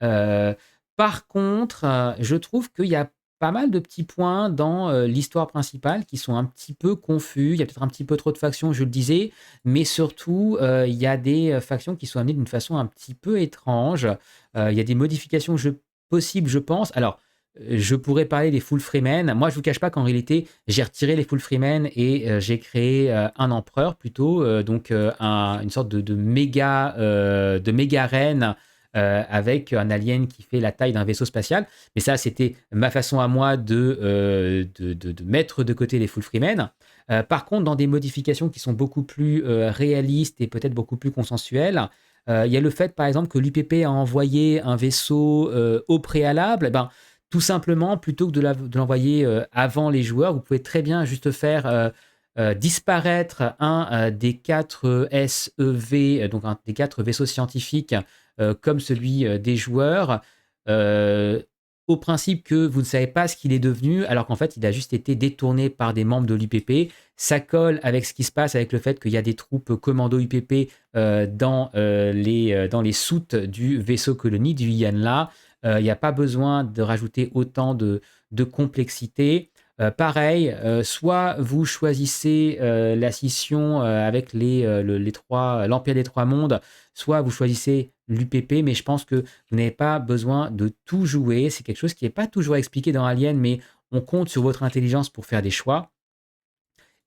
Euh, Par contre, je trouve qu'il y a pas mal de petits points dans l'histoire principale qui sont un petit peu confus. Il y a peut-être un petit peu trop de factions, je le disais, mais surtout, il y a des factions qui sont amenées d'une façon un petit peu étrange. Il y a des modifications possibles, je pense. Alors, je pourrais parler des full freemen. Moi, je ne vous cache pas qu'en réalité, j'ai retiré les full freemen et j'ai créé un empereur plutôt, une sorte de méga reine avec un alien qui fait la taille d'un vaisseau spatial. Mais ça, c'était ma façon à moi de mettre de côté les full freemen. Par contre, dans des modifications qui sont beaucoup plus réalistes et peut-être beaucoup plus consensuelles, il y a le fait, par exemple, que l'UPP a envoyé un vaisseau au préalable. Eh ben, tout simplement, plutôt que de l'envoyer avant les joueurs, vous pouvez très bien juste faire disparaître un des 4 SEV, donc un des 4 vaisseaux scientifiques comme celui des joueurs, euh, au principe que vous ne savez pas ce qu'il est devenu, alors qu'en fait, il a juste été détourné par des membres de l'UPP. Ça colle avec ce qui se passe, avec le fait qu'il y a des troupes commando UPP dans les soutes du vaisseau colonie, du Yanla. Il n'y a pas besoin de rajouter autant de complexité. Pareil, soit vous choisissez la scission avec l'Empire des Trois Mondes, soit vous choisissez l'UPP, mais je pense que vous n'avez pas besoin de tout jouer. C'est quelque chose qui n'est pas toujours expliqué dans Alien, mais on compte sur votre intelligence pour faire des choix.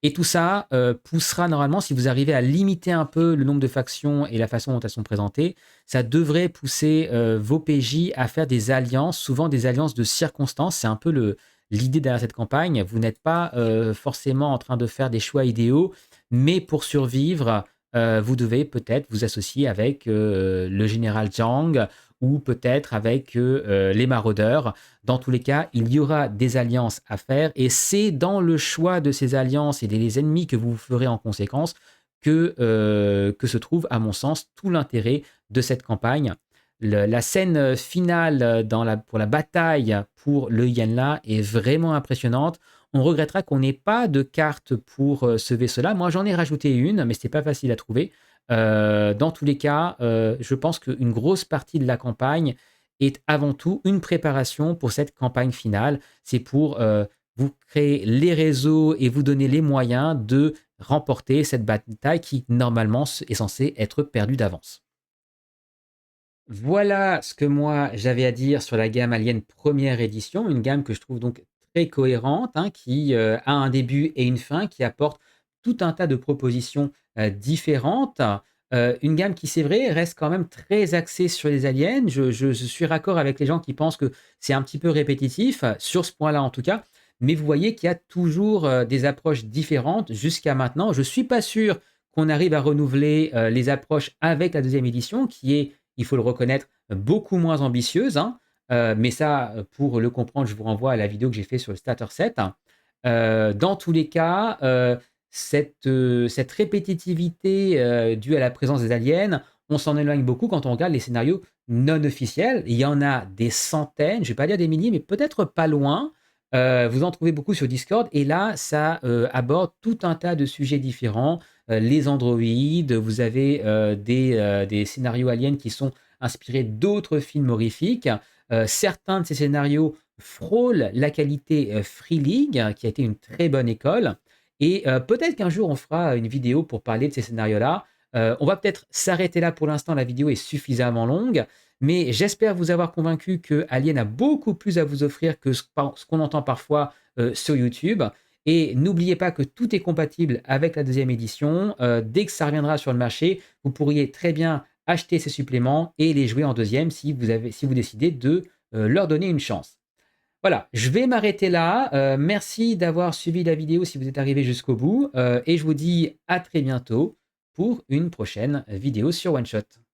Et tout ça poussera normalement, si vous arrivez à limiter un peu le nombre de factions et la façon dont elles sont présentées, ça devrait pousser vos PJ à faire des alliances, souvent des alliances de circonstances. C'est un peu l'idée derrière cette campagne. Vous n'êtes pas forcément en train de faire des choix idéaux, mais pour survivre, vous devez peut-être vous associer avec le général Zhang ou peut-être avec les maraudeurs. Dans tous les cas, il y aura des alliances à faire et c'est dans le choix de ces alliances et des ennemis que vous ferez en conséquence que se trouve, à mon sens, tout l'intérêt de cette campagne. La scène finale pour la bataille pour le Yanla est vraiment impressionnante. On regrettera qu'on n'ait pas de carte pour ce vaisseau-là. Moi, j'en ai rajouté une, mais ce n'était pas facile à trouver. Dans tous les cas, je pense qu'une grosse partie de la campagne est avant tout une préparation pour cette campagne finale. C'est pour vous créer les réseaux et vous donner les moyens de remporter cette bataille qui, normalement, est censée être perdue d'avance. Voilà ce que moi j'avais à dire sur la gamme Alien première édition, une gamme que je trouve donc très cohérente, hein, qui a un début et une fin, qui apporte tout un tas de propositions différentes. Une gamme qui, c'est vrai, reste quand même très axée sur les aliens. Je suis raccord avec les gens qui pensent que c'est un petit peu répétitif, sur ce point-là en tout cas. Mais vous voyez qu'il y a toujours des approches différentes jusqu'à maintenant. Je ne suis pas sûr qu'on arrive à renouveler les approches avec la deuxième édition, qui est, il faut le reconnaître, beaucoup moins ambitieuse, hein. Mais ça, pour le comprendre, je vous renvoie à la vidéo que j'ai fait sur le starter set. Dans tous les cas, cette répétitivité due à la présence des aliens, on s'en éloigne beaucoup quand on regarde les scénarios non officiels. Il y en a des centaines, je ne vais pas dire des milliers, mais peut-être pas loin. Vous en trouvez beaucoup sur Discord et là, ça, aborde tout un tas de sujets différents. Les androïdes, vous avez, des scénarios aliens qui sont inspirés d'autres films horrifiques. Certains de ces scénarios frôlent la qualité, Free League, qui a été une très bonne école et peut-être qu'un jour on fera une vidéo pour parler de ces scénarios-là. On va peut-être s'arrêter là pour l'instant, la vidéo est suffisamment longue. Mais j'espère vous avoir convaincu que Alien a beaucoup plus à vous offrir que ce qu'on entend parfois sur YouTube. Et n'oubliez pas que tout est compatible avec la deuxième édition. Dès que ça reviendra sur le marché, vous pourriez très bien acheter ces suppléments et les jouer en deuxième si vous décidez de leur donner une chance. Voilà, je vais m'arrêter là. Merci d'avoir suivi la vidéo si vous êtes arrivé jusqu'au bout. Et je vous dis à très bientôt pour une prochaine vidéo sur One Shot.